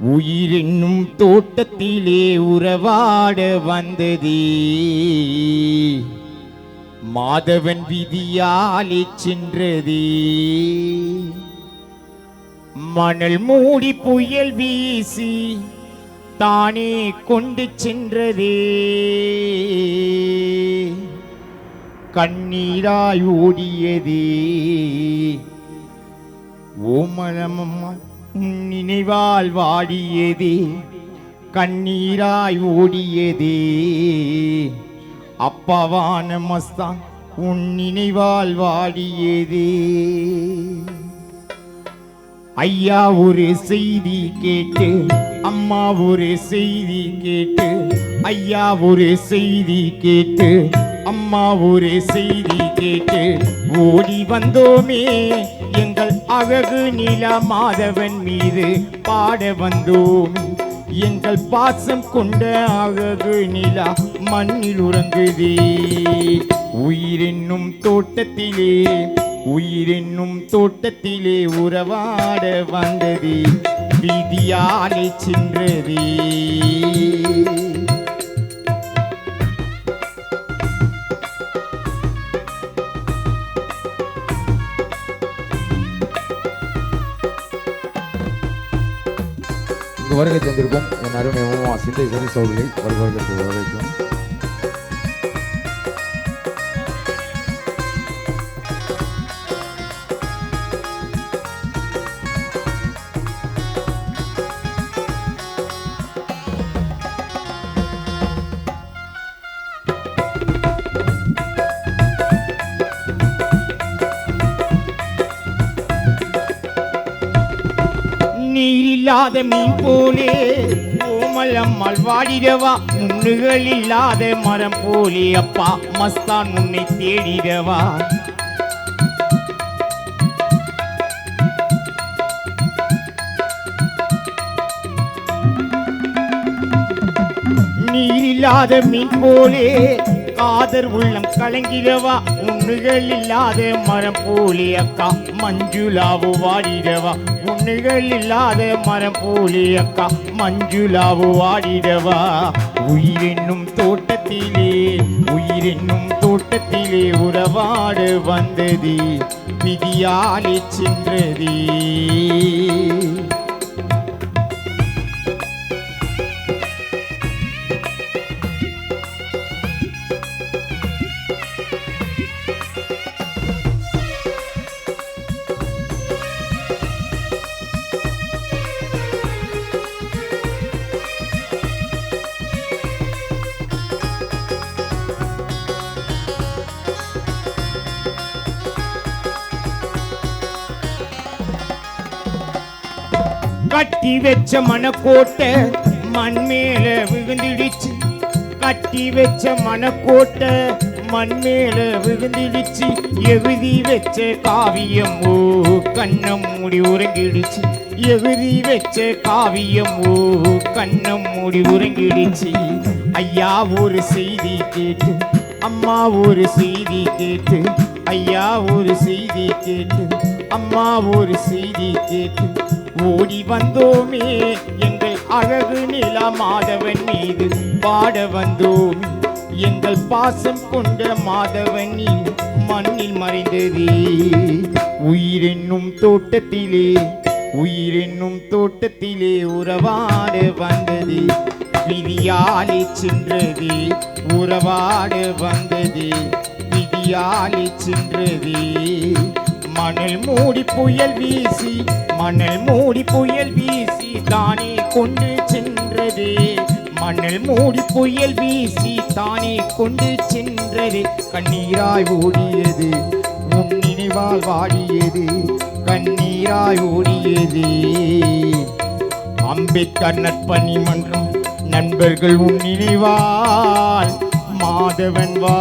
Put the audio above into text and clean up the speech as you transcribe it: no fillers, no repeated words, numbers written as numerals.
உயிரென்னும் தோட்டத்திலே உறவாட வந்ததே மாதவன் விதியாலே சென்றதே. மணல் மூடி புயல் வீசி தானே கொண்டு சென்றதே. கண்ணீராய் ஓடியதே ஓமலமம்மா நினைவால் வாடியதே. கண்ணீராய் ஓடியதே அப்பாவான மஸ்தான் உன் நினைவால் வாடியதே. ஐயா ஒரு செய்தி கேட்டு, அம்மா ஒரு செய்தி கேட்டு, ஐயா ஒரு செய்தி கேட்டு, அம்மா ஒரு செய்தி கேட்டு ஓடி வந்தோமே. எங்கள் அழகு நில மாதவன் மீது பாட வந்தோம். எங்கள் பாசம் கொண்ட அழகு நிலா மண்ணில் உறங்குதே. உயிரென்னும் தோட்டத்திலே உயிரென்னும் தோட்டத்திலே உறவாட வந்ததே விதியாலே சென்றதே. வருகை தந்திருக்கும் என் அருமை சிந்தை சரி சோழர்களை வருகிறதற்கு வரவேற்கும். நீரில்லாத மீன் போலே கோமலம்மாள் வாடிடவா. முன்னுகள் இல்லாத மரம் போலே அப்பா மஸ்தான் உன்னை தேடிடவா. நீரில்லாத மீன் போலே காதர் உள்ளம் கலங்கிடவா. உன்னுகள் இல்லாத மரம் போலே அக்கா மஞ்சுளாவு வாடிடவா. உன்னுகள் இல்லாத மரம் போலே அக்கா மஞ்சுளாவு வாடிடவா. உயிரென்னும் தோட்டத்திலே உயிரென்னும் தோட்டத்திலே உறவாடு வந்தது விதியாலே சென்றதே. கட்டி வச்ச மனக்கோட்டை மண் மேல விழுந்துடுச்சு. கட்டி வச்ச மனக்கோட்டை மண் மேல விழுந்துடுச்சு. எழுதி வச்ச காவியம் ஓ கண்ணம் மூடி உறங்கிடுச்சு. எழுதி வச்ச காவியம் ஓ கண்ணம் மூடி உறங்கிடுச்சு. ஐயா ஒரு செய்தி கேட்டு, அம்மா ஒரு செய்தி கேட்டு, ஐயா ஒரு செய்தி கேட்டு, அம்மா ஒரு செய்தி கேட்டு ஓடி வந்தோமே. எங்கள் அழகு நிலா மாதவன் மீது பாட வந்தோம். எங்கள் பாசம் கொண்ட மாதவன் மண்ணில் மறைந்ததே. உயிரென்னும் தோட்டத்திலே உயிரென்னும் தோட்டத்திலே உறவாட வந்தது விதியாலே சென்றதே. உறவாட வந்தது விதியாலே சென்றதே. மணல் மூடி புயல் வீசி மணல் மூடி புயல் வீசி தானே கொண்டு சென்றதே. மணல் மூடி புயல் வீசி தானே கொண்டு சென்றதே. கண்ணீராய் ஓடியது உன் நினைவால் வாடியது. கண்ணீராய் ஓடியது அம்பேத்கர் நற்பணி மன்றம் நண்பர்கள் உன் நினைவால் மாதவன் வா.